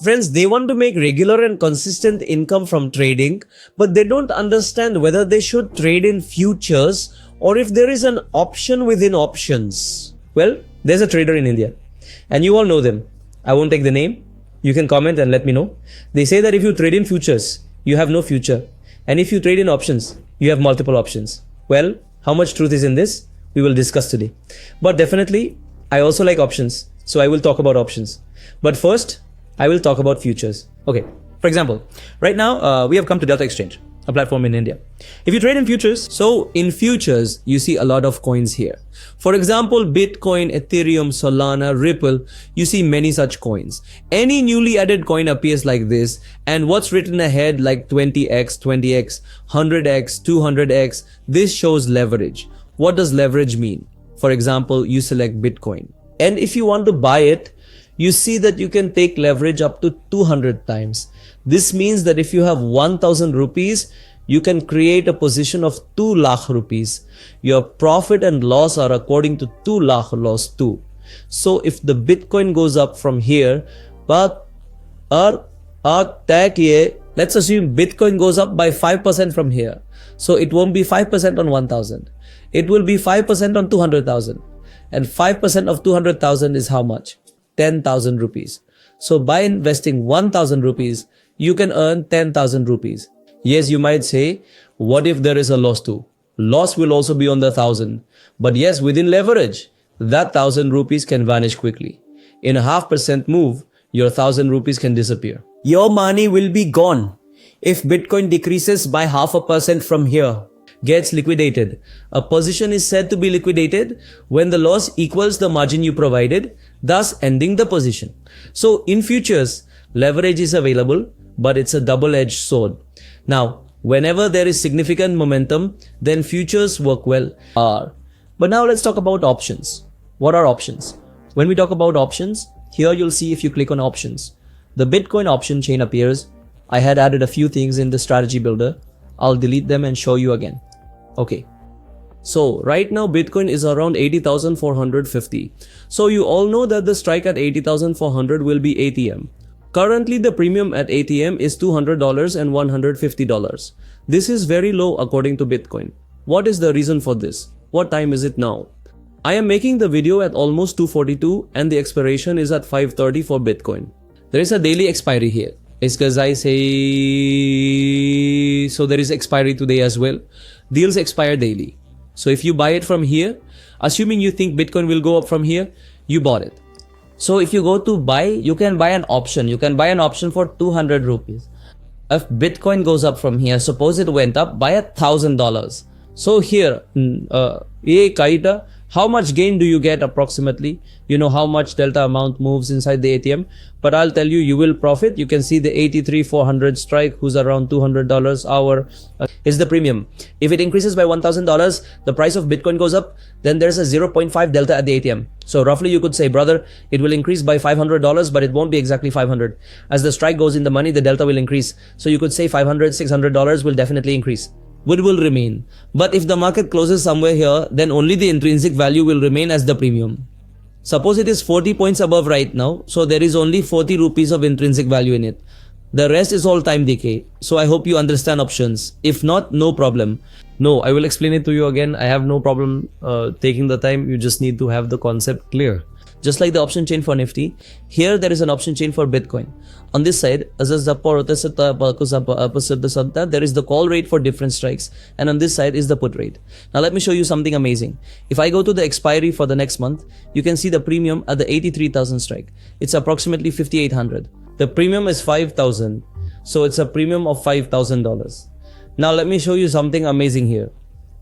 Friends, they want to make regular and consistent income from trading, but they don't understand whether they should trade in futures or if there is an option within options. Well, there's a trader in India and you all know them. I won't take the name. You can comment and let me know. They say that if you trade in futures, you have no future. And if you trade in options, you have multiple options. Well, how much truth is in this? We will discuss today. But definitely, I also like options. So I will talk about options. But first, I will talk about futures. Okay, for example, right now we have come to Delta Exchange, a platform in India. If you trade in futures, so in futures, you see a lot of coins here. For example, Bitcoin, Ethereum, Solana, Ripple, you see many such coins. Any newly added coin appears like this, and what's written ahead like 20x, 20x, 100x, 200x, this shows leverage. What does leverage mean? For example, you select Bitcoin. And if you want to buy it, you see that you can take leverage up to 200 times. This means that if you have 1000 rupees, you can create a position of 2 lakh rupees. Your profit and loss are according to 2 lakh loss too. So if the Bitcoin goes up from here, but let's assume Bitcoin goes up by 5% from here. So it won't be 5% on 1000. It will be 5% on 200,000. And 5% of 200,000 is how much? 10,000 rupees. So by investing 1,000 rupees, you can earn 10,000 rupees. Yes, you might say, what if there is a loss too? Loss will also be on the 1,000. But yes, within leverage, that 1,000 rupees can vanish quickly. In a 0.5% move, your 1,000 rupees can disappear. Your money will be gone if Bitcoin decreases by 0.5% from here. Gets liquidated. A position is said to be liquidated when the loss equals the margin you provided, thus ending the position. So in futures, leverage is available, but it's a double-edged sword. Now, whenever there is significant momentum, then futures work well. But now let's talk about options. What are options? When we talk about options, here you'll see if you click on options, the Bitcoin option chain appears. I had added a few things in the strategy builder. I'll delete them and show you again. Okay. So right now Bitcoin is around 80,450. So you all know that the strike at 80,400 will be ATM. Currently the premium at ATM is $200 and $150. This is very low according to Bitcoin. What is the reason for this? What time is it now? I am making the video at almost 2:42 and the expiration is at 5:30 for Bitcoin. There is a daily expiry here. It's because I say, so there is expiry today as well. Deals expire daily. So if you buy it from here, assuming you think Bitcoin will go up from here, you bought it. So if you go to buy, you can buy an option. You can buy an option for 200 rupees. If Bitcoin goes up from here, suppose it went up by $1,000. So here, how much gain do you get approximately? You know how much delta amount moves inside the ATM, but I'll tell you, you will profit. You can see the 83,400 strike, who's around $200 hour, is the premium. If it increases by $1,000, the price of Bitcoin goes up, then there's a 0.5 delta at the ATM. So roughly you could say, brother, it will increase by $500, but it won't be exactly 500. As the strike goes in the money, the delta will increase. So you could say $500, $600 will definitely increase. Would will remain. But if the market closes somewhere here, then only the intrinsic value will remain as the premium. Suppose it is 40 points above right now, so there is only 40 rupees of intrinsic value in it. The rest is all time decay. So I hope you understand options. If not, no problem. No, I will explain it to you again. I have no problem taking the time. You just need to have the concept clear. Just like the option chain for Nifty, here there is an option chain for Bitcoin. On this side, there is the call rate for different strikes, and on this side is the put rate. Now let me show you something amazing. If I go to the expiry for the next month, you can see the premium at the 83,000 strike. It's approximately 5,800. The premium is 5,000, so it's a premium of $5,000. Now let me show you something amazing here.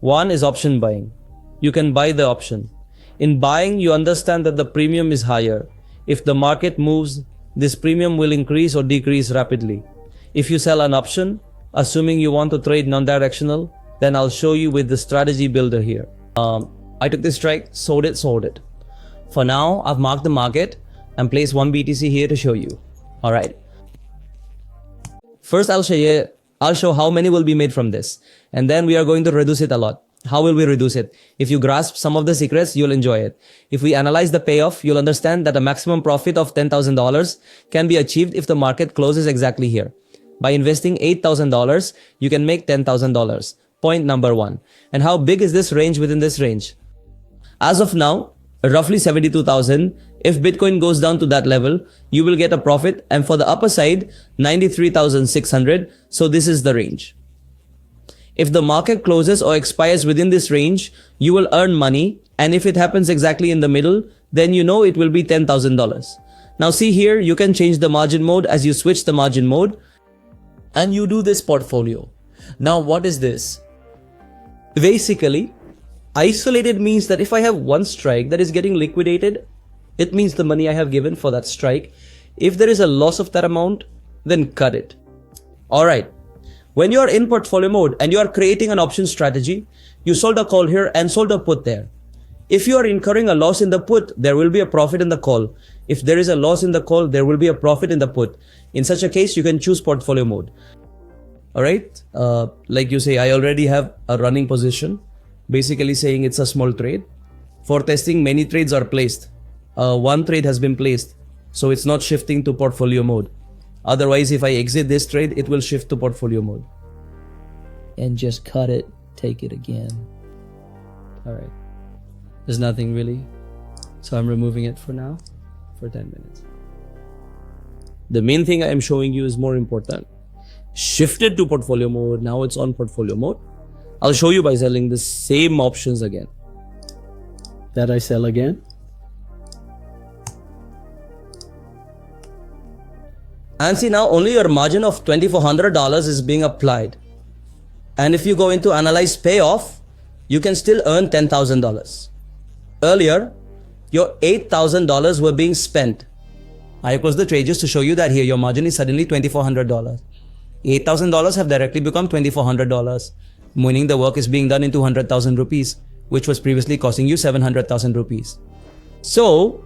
One is option buying. You can buy the option. In buying, you understand that the premium is higher. If the market moves, this premium will increase or decrease rapidly. If you sell an option, assuming you want to trade non-directional, then I'll show you with the strategy builder here. I took this strike, sold it. For now, I've marked the market and placed 1 BTC here to show you. Alright. First, I'll show how many will be made from this. And then we are going to reduce it a lot. How will we reduce it? If you grasp some of the secrets, you'll enjoy it. If we analyze the payoff, you'll understand that a maximum profit of $10,000 can be achieved if the market closes exactly here. By investing $8,000, you can make $10,000. Point number one. And how big is this range within this range? As of now, roughly 72,000. If Bitcoin goes down to that level, you will get a profit. And for the upper side, 93,600. So this is the range. If the market closes or expires within this range, you will earn money. And if it happens exactly in the middle, then you know it will be $10,000. Now see here, you can change the margin mode as you switch the margin mode. And you do this portfolio. Now what is this? Basically, isolated means that if I have one strike that is getting liquidated, it means the money I have given for that strike. If there is a loss of that amount, then cut it. Alright. When you are in portfolio mode and you are creating an option strategy, you sold a call here and sold a put there. If you are incurring a loss in the put, there will be a profit in the call. If there is a loss in the call, there will be a profit in the put. In such a case, you can choose portfolio mode. Alright, like you say, I already have a running position, basically saying it's a small trade. For testing, many trades are placed. One trade has been placed, so it's not shifting to portfolio mode. Otherwise, if I exit this trade, it will shift to portfolio mode. And just cut it, take it again. Alright, there's nothing really. So I'm removing it for now, for 10 minutes. The main thing I am showing you is more important. Shifted to portfolio mode, now it's on portfolio mode. I'll show you by selling the same options again. That I sell again. And see now only your margin of $2,400 is being applied. And if you go into analyze payoff, you can still earn $10,000. Earlier, your $8,000 were being spent. I closed the trade just to show you that here your margin is suddenly $2,400. $8,000 have directly become $2,400, meaning the work is being done in 200,000 rupees, which was previously costing you 700,000 rupees. So,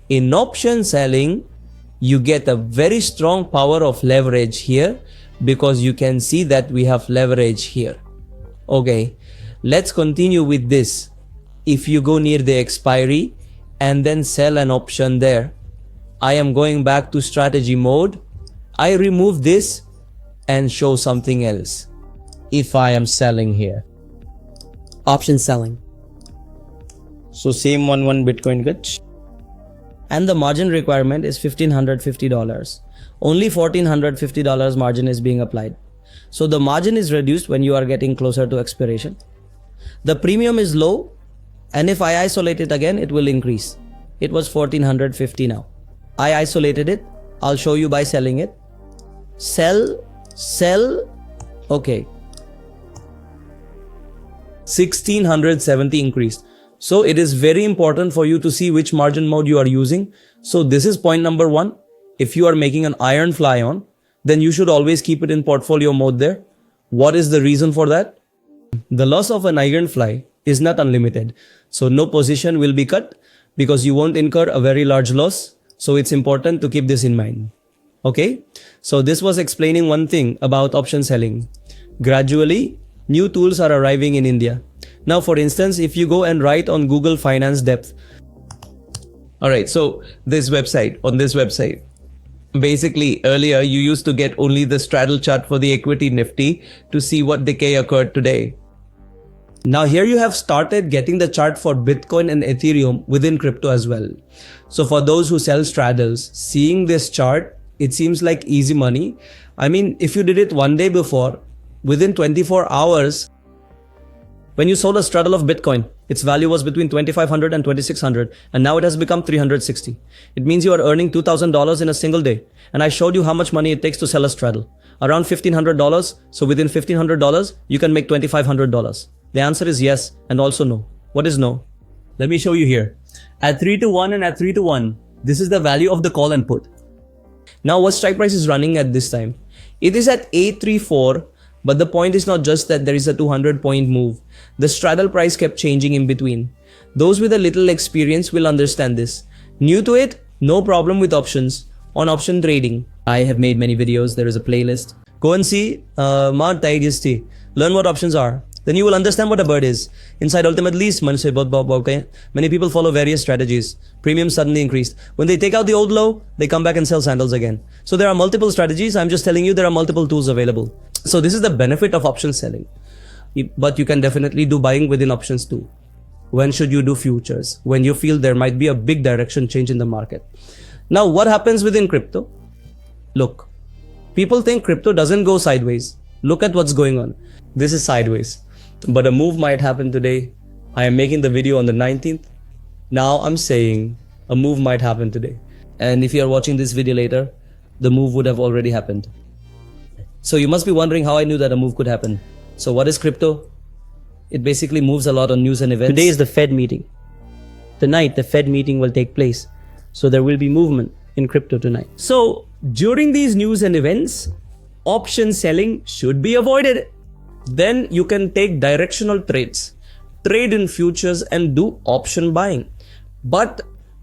in option selling, you get a very strong power of leverage here because you can see that we have leverage here. Okay, let's continue with this. If you go near the expiry and then sell an option there, I am going back to strategy mode. I remove this and show something else. If I am selling here, option selling. So same one Bitcoin good. And the margin requirement is $1,550. Only $1,450 margin is being applied. So the margin is reduced when you are getting closer to expiration. The premium is low, and if I isolate it again, it will increase. It was $1,450 now. I isolated it. I'll show you by selling it. Sell. Okay. 1,670 increased. So it is very important for you to see which margin mode you are using. So this is point number one. If you are making an iron fly on, then you should always keep it in portfolio mode there. What is the reason for that? The loss of an iron fly is not unlimited. So no position will be cut because you won't incur a very large loss. So it's important to keep this in mind. Okay. So this was explaining one thing about option selling. Gradually, new tools are arriving in India. Now, for instance, if you go and write on Google Finance Depth. Alright, so on this website, basically earlier you used to get only the straddle chart for the equity Nifty to see what decay occurred today. Now here you have started getting the chart for Bitcoin and Ethereum within crypto as well. So for those who sell straddles, seeing this chart, it seems like easy money. I mean, if you did it one day before, within 24 hours, when you sold a straddle of Bitcoin, its value was between 2,500 and 2,600, and now it has become 360. It means you are earning $2,000 in a single day. And I showed you how much money it takes to sell a straddle. Around $1,500. So within $1,500, you can make $2,500. The answer is yes and also no. What is no? Let me show you here. At 3-to-1 and at 3-to-1, this is the value of the call and put. Now what strike price is running at this time? It is at 834. But the point is not just that there is a 200-point move. The straddle price kept changing in between. Those with a little experience will understand this. New to it, no problem with options. On option trading, I have made many videos. There is a playlist. Go and see. Learn what options are. then you will understand what a bird is. Inside Ultimate Lease, many people follow various strategies. Premiums suddenly increased. When they take out the old low, they come back and sell sandals again. So there are multiple strategies. I'm just telling you there are multiple tools available. So this is the benefit of option selling. But you can definitely do buying within options too. When should you do futures? When you feel there might be a big direction change in the market. Now, what happens within crypto? Look, people think crypto doesn't go sideways. Look at what's going on. This is sideways. But a move might happen today. I am making the video on the 19th. Now I'm saying a move might happen today. And if you are watching this video later, the move would have already happened. So you must be wondering how I knew that a move could happen. So what is crypto? It basically moves a lot on news and events. Today is the Fed meeting. Tonight, the Fed meeting will take place. So there will be movement in crypto tonight. So during these news and events, option selling should be avoided. Then you can take directional trades, trade in futures and do option buying. But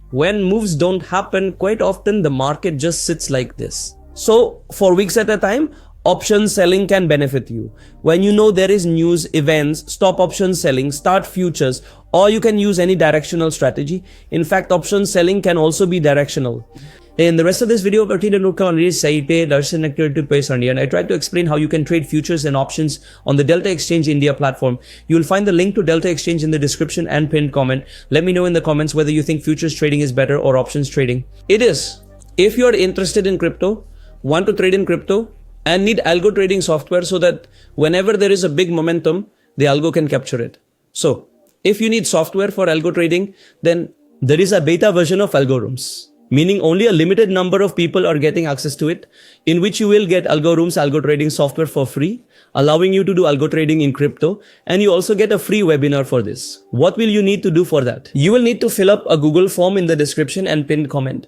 when moves don't happen, quite often the market just sits like this. So for weeks at a time, option selling can benefit you. When you know there is news, events, stop option selling, start futures, or you can use any directional strategy. In fact, option selling can also be directional. In the rest of this video, and I tried to explain how you can trade futures and options on the Delta Exchange India platform. You will find the link to Delta Exchange in the description and pinned comment. Let me know in the comments whether you think futures trading is better or options trading. It is. If you are interested in crypto, want to trade in crypto, and need algo trading software so that whenever there is a big momentum, the algo can capture it. So, if you need software for algo trading, then there is a beta version of Algorooms, meaning only a limited number of people are getting access to it, in which you will get Algorooms algo trading software for free, allowing you to do algo trading in crypto, and you also get a free webinar for this. What will you need to do for that? You will need to fill up a Google form in the description and pinned comment.